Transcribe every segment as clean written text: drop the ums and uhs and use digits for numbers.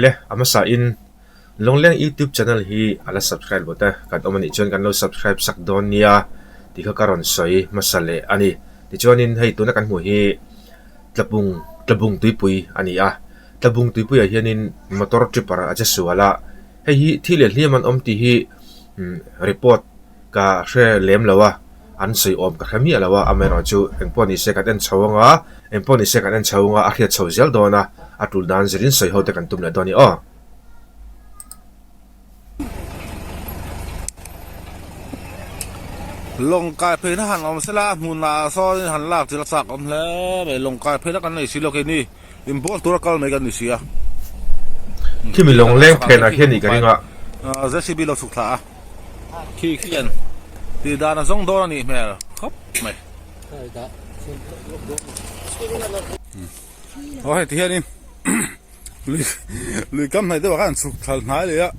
le ama sa in longleng YouTube channel hi ala subscribe bota kan omani chon kan lo subscribe sak don nia ti kha karon soi masale ani ti chonin hei tuna kan mu hi tlabung tuipui ani a tlabung tuipui a hianin motor tripper acha suala hei hi thile hliaman om ti hi report ka hre lem lawa an sei om ka khami alawa amero chu engponi sekaten chawanga a khia chawzel dona atul dan zirin sei hote kan tumla doni o lồng cài phê nó hẳn ông sẽ là mùn là so hẳn lạc thì là sạc ông lẽ về lồng cài phê nó cái này xí lo cái này import tôi cái mấy cái này xí à khi mi long leng phen a hian ni ka ringa JCB lo suk thả khi khiên thì đàn nó giống đó này mẹ khóc mày ôi thì hiện lười cắm này tôi bảo cái suk thả nái đấy á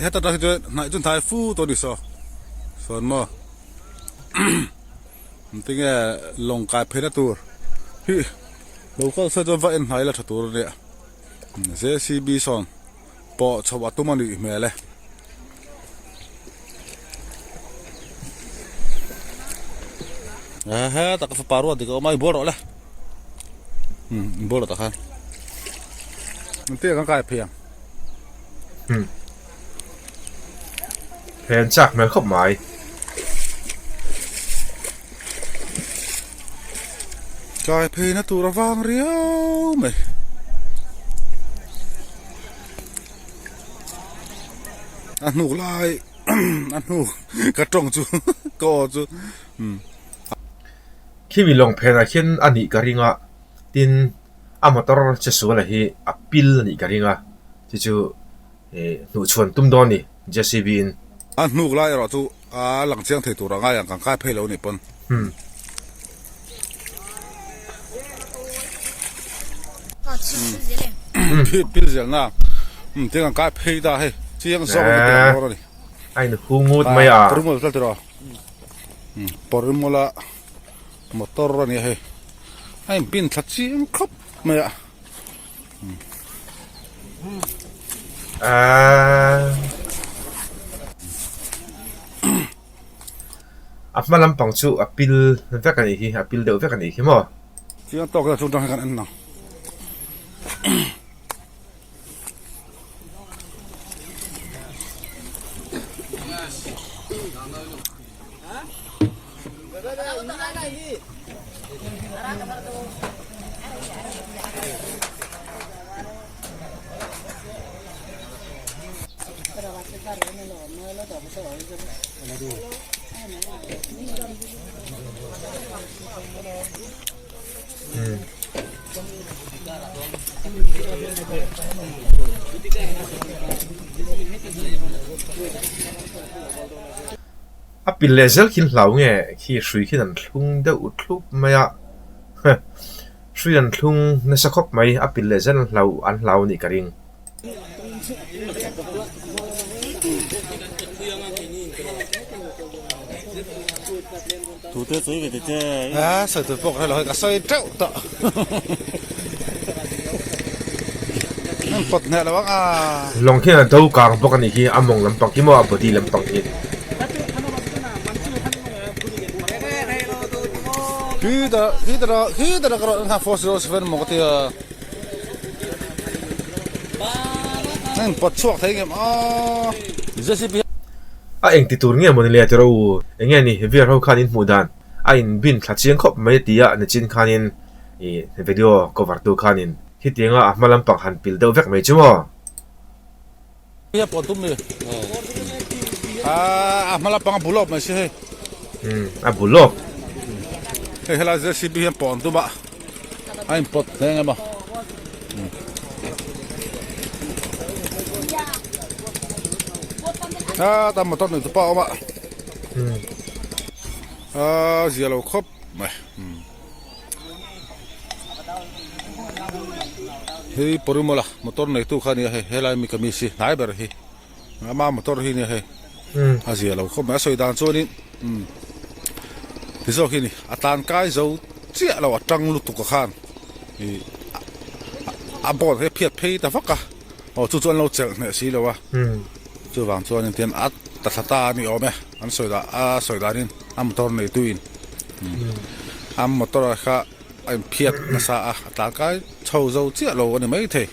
hết tất cả cái này chúng ta phu tôi đi saoส่วนมอติงเอลงกายเพลตัวฮีเราก็เสด็จว่าเอ็นไหนละตัวเนี่ยเจซีบีซอนปอชาวตุมันอีเมลเลยฮะตะกฟปารัวดิก็ไม่บอร์ละบอร์ตะคันมันเตี้ยกันกายเพียงแผนจากแม่ขบหมายกายเพลนะตัวระวังเรียวไหมอันหนูลายอันหนูกระจงจูก็จูkhi mi long phen a hian ani ka ringa tin a motor che su la hi a pil ani ka ringa chi chu nu chuan tum don ni JCB inอันนูกไล่เราจูหลังเชียงเถิดตัวง่ายอย่างกันใกล้เพลแล้วนี่ปนพิลเสียงน่ะเที่ยงกันใกล้เพลได้เฮ้เชียงสองเดียวนี่ไอ้หนูหูงูดไม่อ่ะปรุงหมดแล้วตัวปรุงหมดละมอเตอร์นี่เฮ้ไอ้ปินทัดเชียงครบไม่อ่ะอัฟมาลำปังชูอัพพิลเวกันอีกอัพพิลเดือดเวกันอีกมั้งเชียงตกแล้วชุดนั้นกันอันนั้นอัพพิลเลเซลขินเหล่าไงขี้สุยขินันทุ่งเดือดทุบไม่อ่ะสุยนันทุ่งในสักคบไหมอัพพิลเลเซลเหล่าอันเหล่านี่กระดิ่งthủ tướng suy về chơi sợi tuổi phục hay là cả sợi trâu tọ Phật này là bác long khi là đâu càng bốc anh khi âm mong làm bằng cái mỏ body làm bằng cái khi đó cái đó thằng Force Rose vẫn một cái anh Phật suộc thấy nghiệm JCB anh ti tur nghe một lệ rồi anh nghe ni việc hậu khanin mudan anh bin khát chiang khop mấy tia nên chín khanin video cover tu khanin khi tiếng à malam pang han pil đâu vek mấy chứ mà ya pontum ni malam pang bulok mà chứ bulok hay là JCB ya pontum ba anh pot thế nghe mà ta mà tốt nữa tụi bao mà giờ lâu khóc mày hi porimola motor này tu khani hay là mi kamisi nai ber hi ama motor hi ni he giờ lâu khóc mà soi dan cho ni thì sau khi ni atan kai zo chia là trăng lụt tụ khan บอดให้เพียดเพย์แต่ฟักกะโอ้จู่ๆเราเจอเนี่ยสิเลยวะจู่วางจู่นี่เทียนอัดตัดตานี่เอาไหมอันสวยดานี่อันมอเตอร์ในตู้อินอันมอเตอร์ค่ะไอ้เพียดนะซะตากายเช่าเจ้าเจ้าเราอันนี้ไม่เท่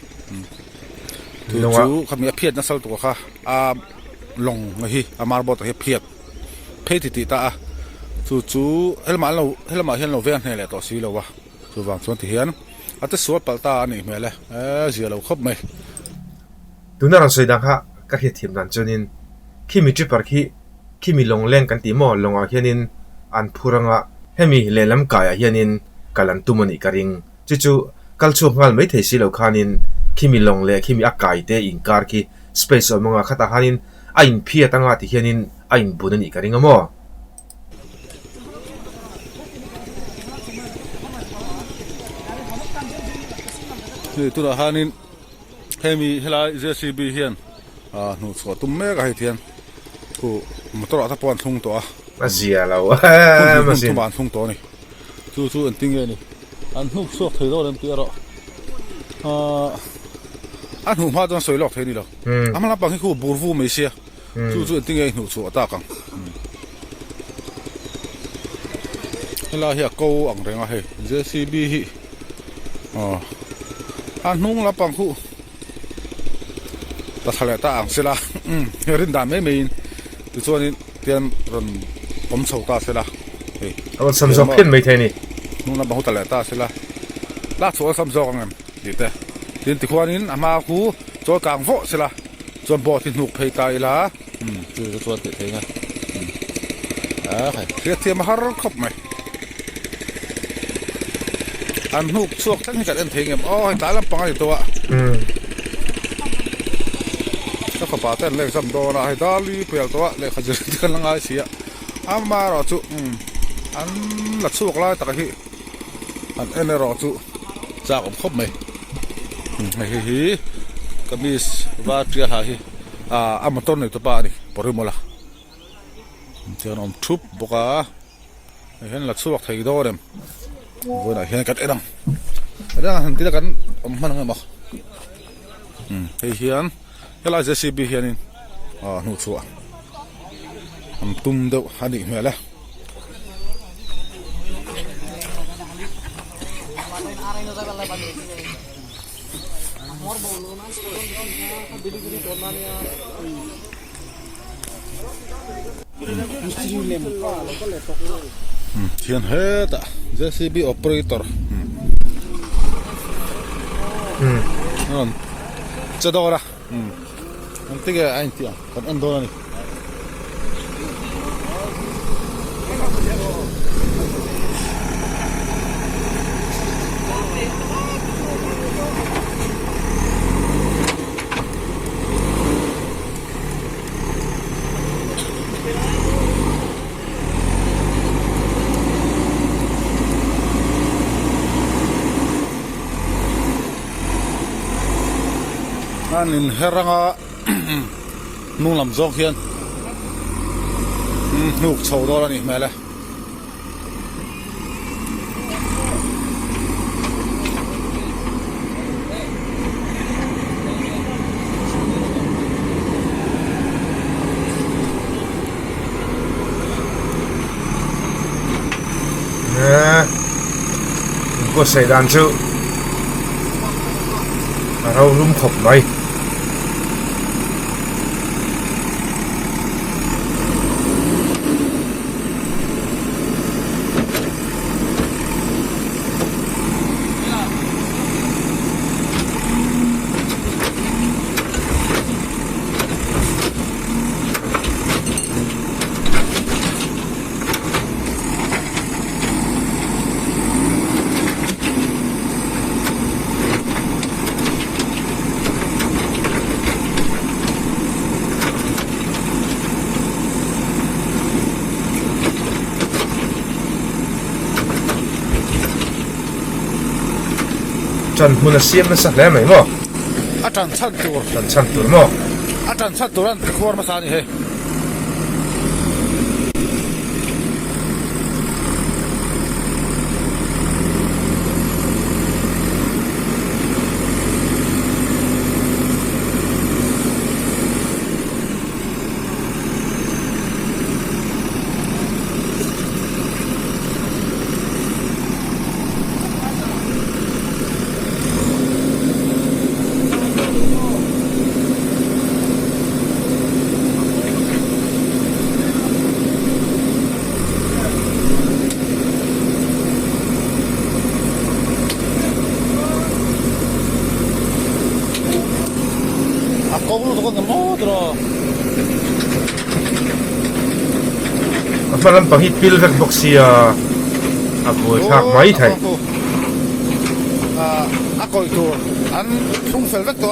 จู่ๆเขามีเพียดนะสักตัวค่ะลงไงฮิมาบอดให้เพียดเพย์ติดตาจู่ๆเฮลมาเห็นเราเวียนให้แหละตัวสิเลยวะจู่วางจู่ที่เห็นอัตสวดปัลตานี่ไม่เลยเสียเราครบไหมดูน่ารังสวยดังฮะก็เห็นทีมนั้นจนินขี้มีจุดปาร์ขี้มีลงเล่นกันตีหม้อลงอาเฮียนินอันพูรังอ่ะให้มีเล่นลำกายอาเฮียนินกัลันตุมันอีกริงจู่ๆกัลช่วงงานไม่เทสิเราขานินขี้มีลงเล่ขี้มีอากาศเตอินการขี้สเปซอมังอ่ะขัดหานินไอ้อินเพียตั้งอ่ะที่เฮียนินไอ้อินบุญอีกริงอ่ะมั้งตัวละหานินให้มีเฮลาเจสีบีเฮียนหนูสวดตุ้มแม่ก็ให้เทียนกูมาตลอดทับปอนทุ่งตัวมาเสียเรามาเสียทุ่งบ้านทุ่งตัวนี่จู่อันติ้งเงี้ยนี่อันหนูสวดเธอเราเริ่มเตี้ยแล้วอันหนูมาจนสวยหลอกเธอนี่หรออันมันรับบังให้กูบูร์ฟูไม่เสียจู่อันติ้งเงี้ยหนูสวดตากังเฮลาเฮียกูอังเรงอ่ะเฮ้เจสีบีอันนุ่งรับบังคู่แต่ทะเลตาอ่างเสียละรินดาไม่มีตัวส่วนนี้เตรียมรันผมเสาตาเสียละเอาสัมซอกเพี้ยนไม่เท่นี่นุ่งรับบังคู่ทะเลตาเสียละลาดสวนสัมซอกงั้นดีแต่ดินติขวานี้อามาคู่ตัวกลางโฟเสียละส่วนบ่อที่หนุกเพย์ตายละคือตัวติดเองอ่ะเสียเทียมมาหาร์ครบไหมอันหนุกสวกทั้งที่กัดเอ็นเทงเงี้ยอ๋อตายลำปังอีกตัวก็ขบาเต้นเล็กซ้ำโดนะให้ดาลีเปลี่ยนตัวเล็กขจิตกันลังไงเสียมารอจุอันหลักสู้กับไล่ตะกี้อันเอ็นรอจุจากผมครบไหมฮิก็มีว่าเจ้าหาฮิมาต้นในตัวป้านี่ปริมาละเจ้าน้องทุบบอกว่าเห็นหลักสู้กับไทยโดนวันไหนเห็นกันเอ็นหันที่ละกันมันไงบอกเฮียนเฮลาเจสีบีเฮียนินหนูชัวตุ้มเดาฮันนี่เมื่อไรเฮียนเฮดเจสีบีโอเปอเรเตอร์นั่นจะดูละnanti ke anti kan endora ni anin heranga nung lam zong hian nuk chho do la ni meleก็ใส่ด้านชูเราลุ่มขบไว้จันมุนเสียมนั่นสักแล้วไหมมั้งอาจารย์ชันตัวมั้งอาจารย์ชันตัวนั้นขวดมาสานี่เฮ้ ngamo dro Malam pahit pil vek boxia aku thak mai thai ako itu an thung fel vek to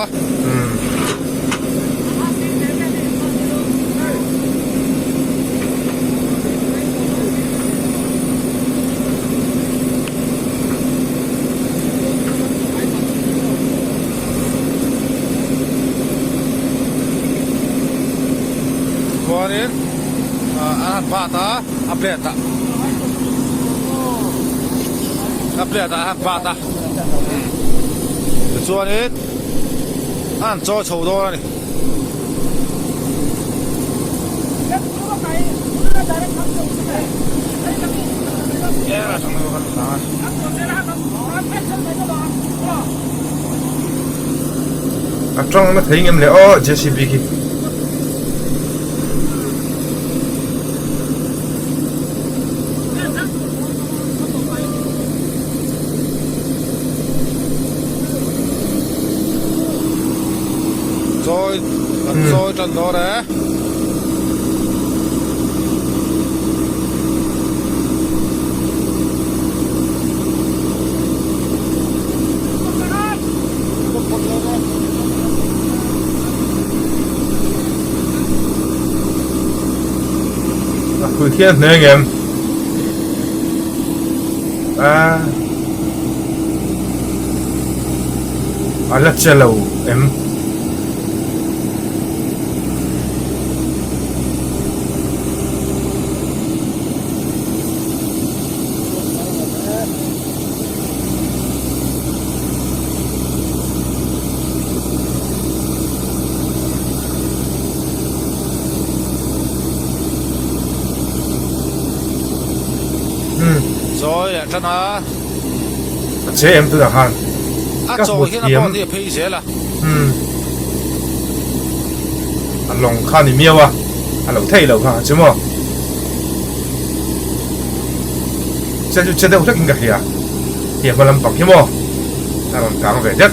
Kuanin an bata apleta an bata chuanin an cho chho do ni ya thằng này kan atong na thei ngem le o JCB ki rồi trận đó đấy Cứ thiên nữa anh em lật xe lầu em rồi chân à chế em tôi là han các một chỗ điểm thì phê xe là anh lòng khan thì miêu à anh lòng thay lầu ha chứ mà chế đâu rất ngạc à thì mà làm bằng chứ mà làm càng về nhất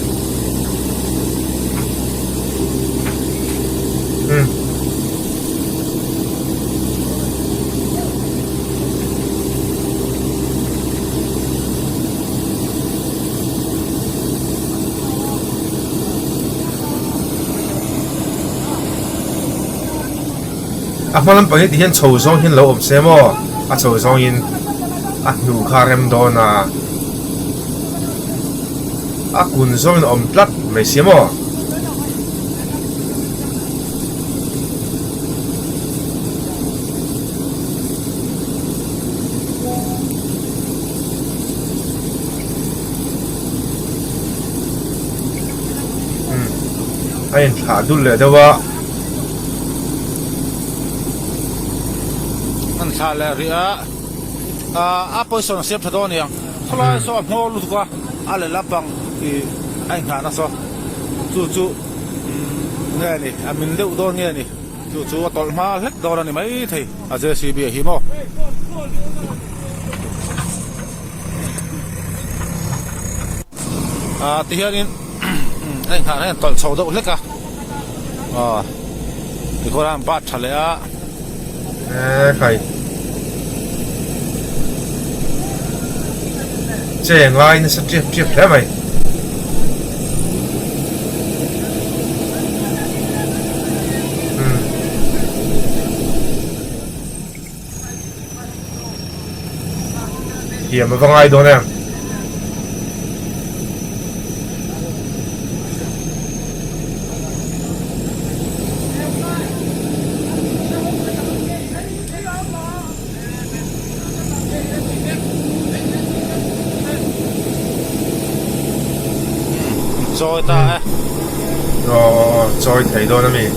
malam pagi tihan chou zong hin lo om se mo chou zong in nu kharem do na kun zong in om plat mai se mo ai thả dul le dawa thà là ria poison xếp thật đó nè thôi là so mua luôn qua lại lắp bằng thì anh hà nó so chú nghe này mình đâu đó nghe này chú tol ma hết đó là mấy thầy JCB hi mo thì hiện anh hà này tol sầu đâu hết cả thì có làm bắt chả lẽ phải chế ngay nó sẽ chip thế mày hiểm mà văng ai đó nè rồi ta rồi thấy đó là mình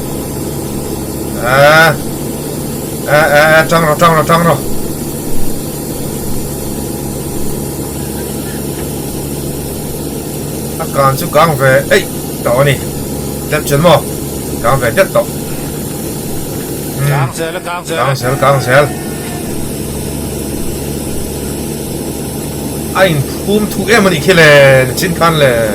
trăng rồi còn chú càng về ấy đó nè đẹp chân mò càng về đẹp đó càng xe anh phun thu em mình kia là chín căn là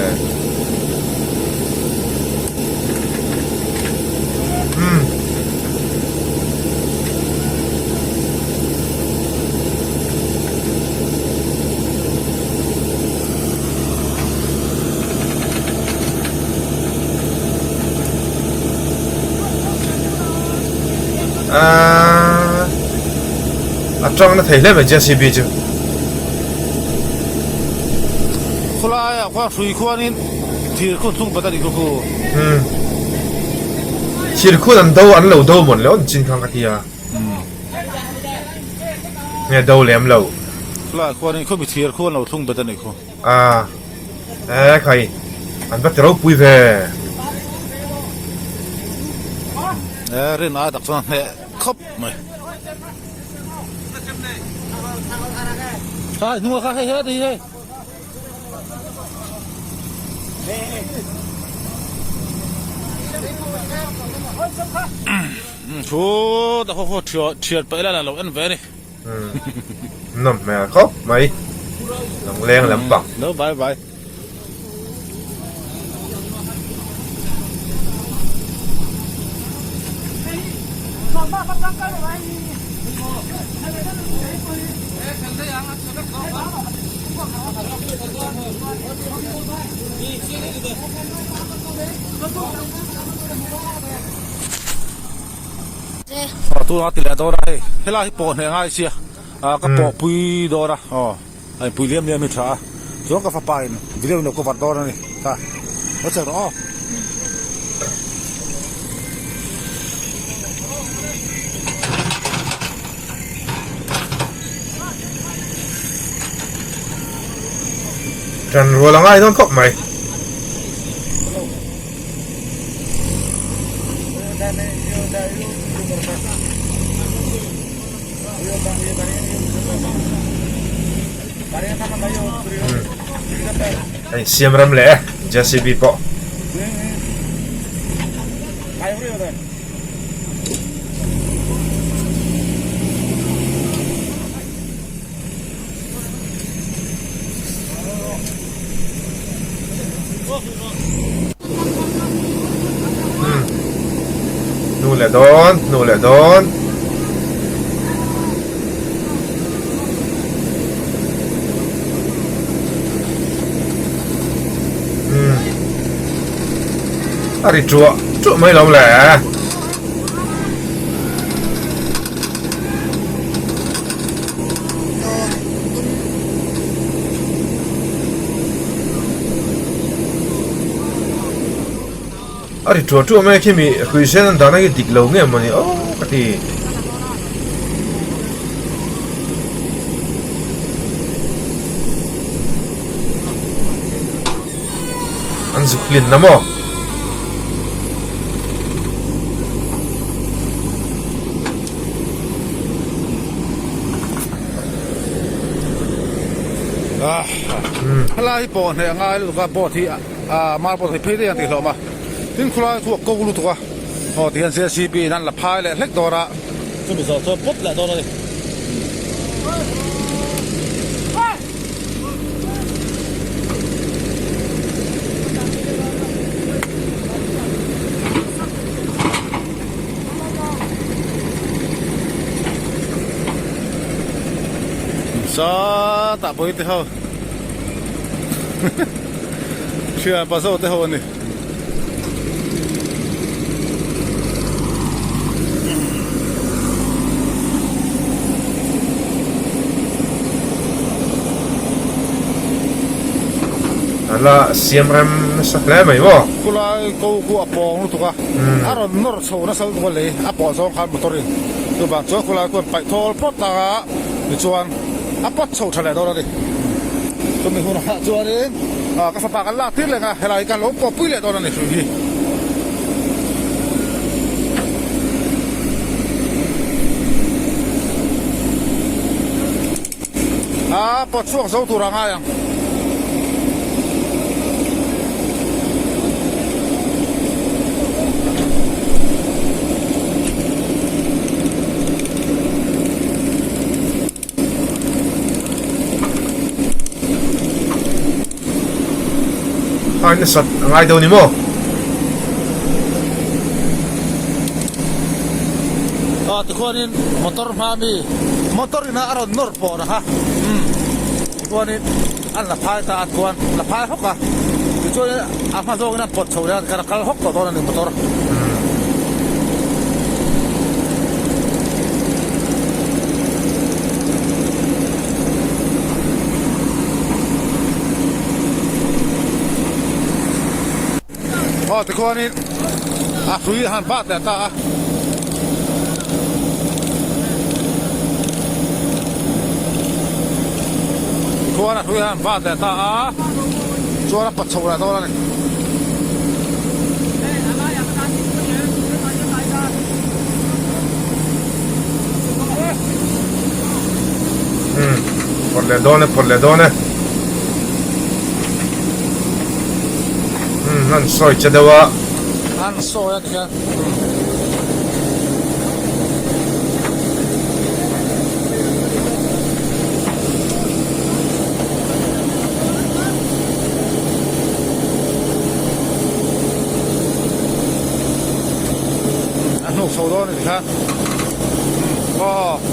strong na thei hlem a JCB chu khulai a kwa sui khwanin thir khun thung patani ko ko thir khun an do an lo do mon le on chin khang ka tia nge do lem lo khulai khwanin ko mi thir khun lo thung patani ko khai an bat ro pui ve rin a dak chuan he khop mai ha nu kha he he he chú đã có triệt bấy là lâu ăn về đi nằm mẹ khóc mày lòng len lắm bằng đỡ bye bye tu nó tỷ lệ đó đây, thế là cái bộ này ngay xia, cái bộ pui đó ra, cái pui liêm liêm mình trả, chỗ cái pha bài, video nó có vật đó này, ta, nó sẽ rõ. Trần rồi là ngay thôi khóc mày Ay, siam ram le JCB po nu le don ari chua mấy lòng lẻ ari chua mấy khi mi khui sen dan cái dik lo nghe mà ni cái gì anh zuk lin na mo Halai po này ngay lúc gặp bộ thì mà bộ thì phê đấy thì lo mà tin khulai thuộc câu lu thuộc thì anh sẽ CPนั่นละพายเลยเล็กตัวละจะมีสองตัวปุ๊บแหละตัวเลยซาตะปุยเตาเชื่อปัสสาวะเตานี่ala siam ram sakla mai wo kulai ko ku apong lu tuka aron nor so na sal tu le apong so khan motorin tu ba cho kulai ko pai thol pot ta ni chuan apot so thale do ri to mi hu na chuan ni ka fa pa kan la tir le nga helai kan lo ko pui le do na ni su hi pot chuang so tu ra nga yang anh sat ngay đâu ni mo tu konin motor mami motor ina aron nor po na ha konin an la phai ta kuan la phai hok ka chu a ma zo na pot chho na kal kal hok to na ni motor แต่คนนี้คุยหันบ้าแต่ตาคนคุยหันบ้าแต่ตาชัวร์ปัดโชว์อะไรตัวนั้น Porledone. Nan soicha dewa. Han så jag tycker. Han nog så då det här.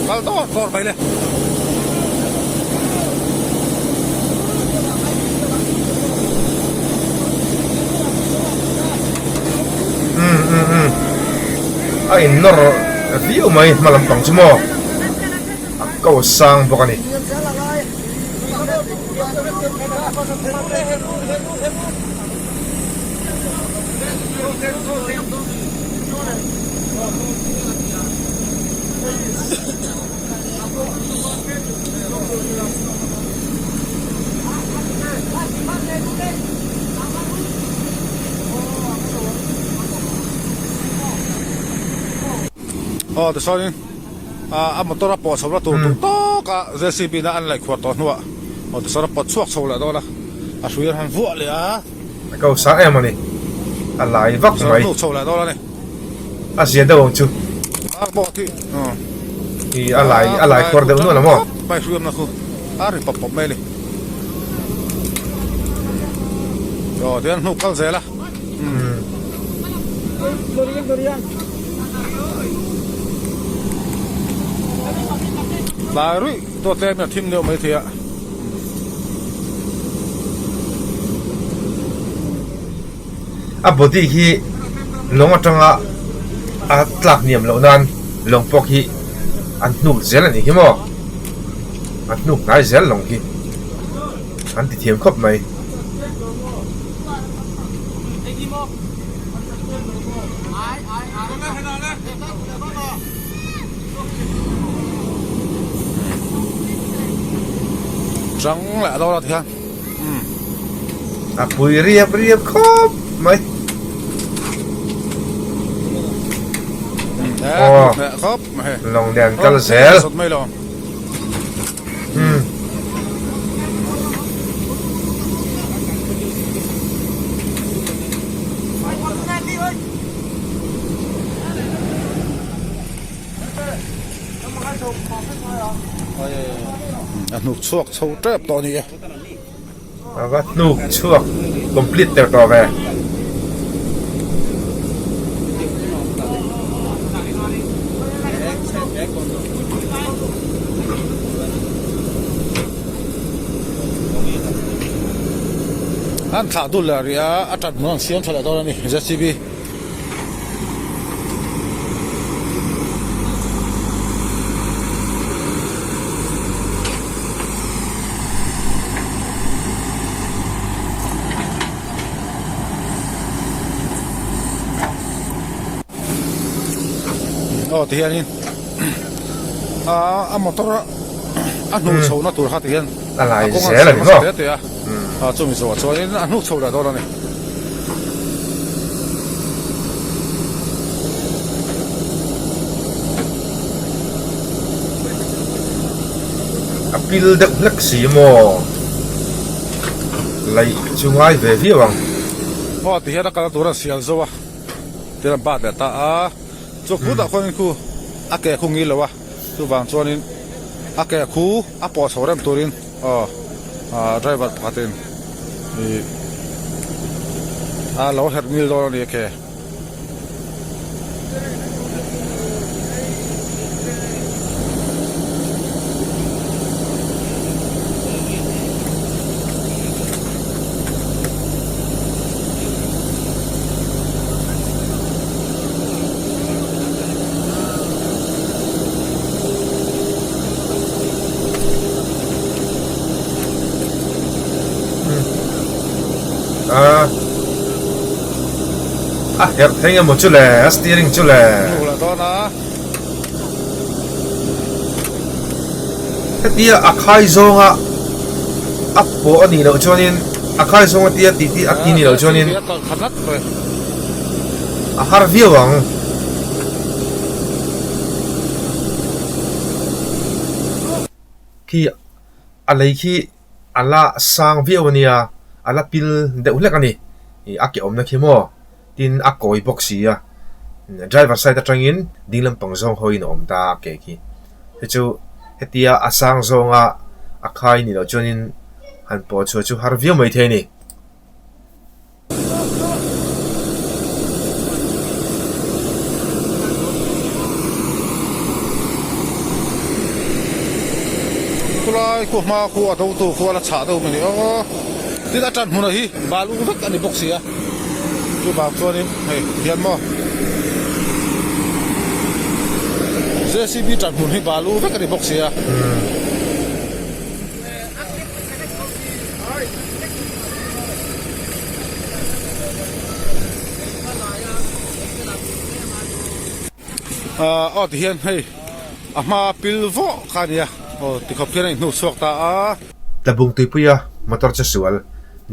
Väl då kvar på det. Ay nor view mai malampang sumo. Ako sang bokani. Det sa ni. Motor på så bra to ka JCB na an like kwarto nuwa. Det sa på suak so la dola. Suyer han fu le Ako sang emani. Alai vak mai. No so la dola ni. Asia da wong chu. Bo ti. I alai korde no la mo. Pai suyer na ku. Ari pop meli. Den no kal zela. Baru to tem na tim ne mai thia Abodi hi longa tanga tlak niam lo nan long pok hi an nu zel ani hi mo an nu ngai zel long hi an ti thiam khop mai trắng lại đâu là thế pui riep khop mai khóc long đèn kal zel sốt mấy lòng nụt suộc sâu trép to nhỉ và nu chuộc complete theo to về anh thả đul là ria chặt nó xiên thật là to này JCB thì anh motor nụ sầu nó tụt hạt thì anh lại sẽ là không chung số cho nên nụ sầu là đó này apil đậm lắc xì mò lại chung ai về phía bằng thì hiện tại tụt là xiên rồi thì là ba để ta cho cú đã con cú kẻ không nghĩ là wa tu vàng cho nên kẻ cú bỏ sầu rem turin driver patin lâu hết mil đó này kẻ à hiệp thấy nghe một chút lẻ steering chút lẻ đủ là đó na thế tia khai zong à bộ anh đâu cho nên khai zong tia tí tí đâu cho nên khát lắm rồi har view ang khi lấy khi ala sang view ania ala pil deuh lek ani aki omna khimo tin akoi boxi a driver side atangin dinglam pangjong hoin om ta ke ki hechu hetia asang zonga akhai ni lo chonin han po chu har view mai the ni kulai ku ma ku atau tu ku ala cha đâu mani oh tidak tan huna hi balu vek ani boxi ya tu ba ko ni hei hian mo JCB tan hun hi balu vek ani boxi ya ti hian hei ama pilvo khania oh ti khop hian nu suak ta a tabung tuipuya motor cha sual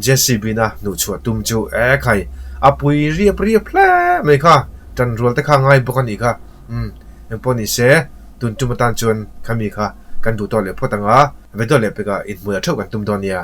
JCB na nu chua tum chu e khai apui riap pla mai kha tan rol te kha ngai bokani kha em poni se tun tumatan chun khami kha kan du to le photanga ve to le pe ga in mu thau kan tum don ya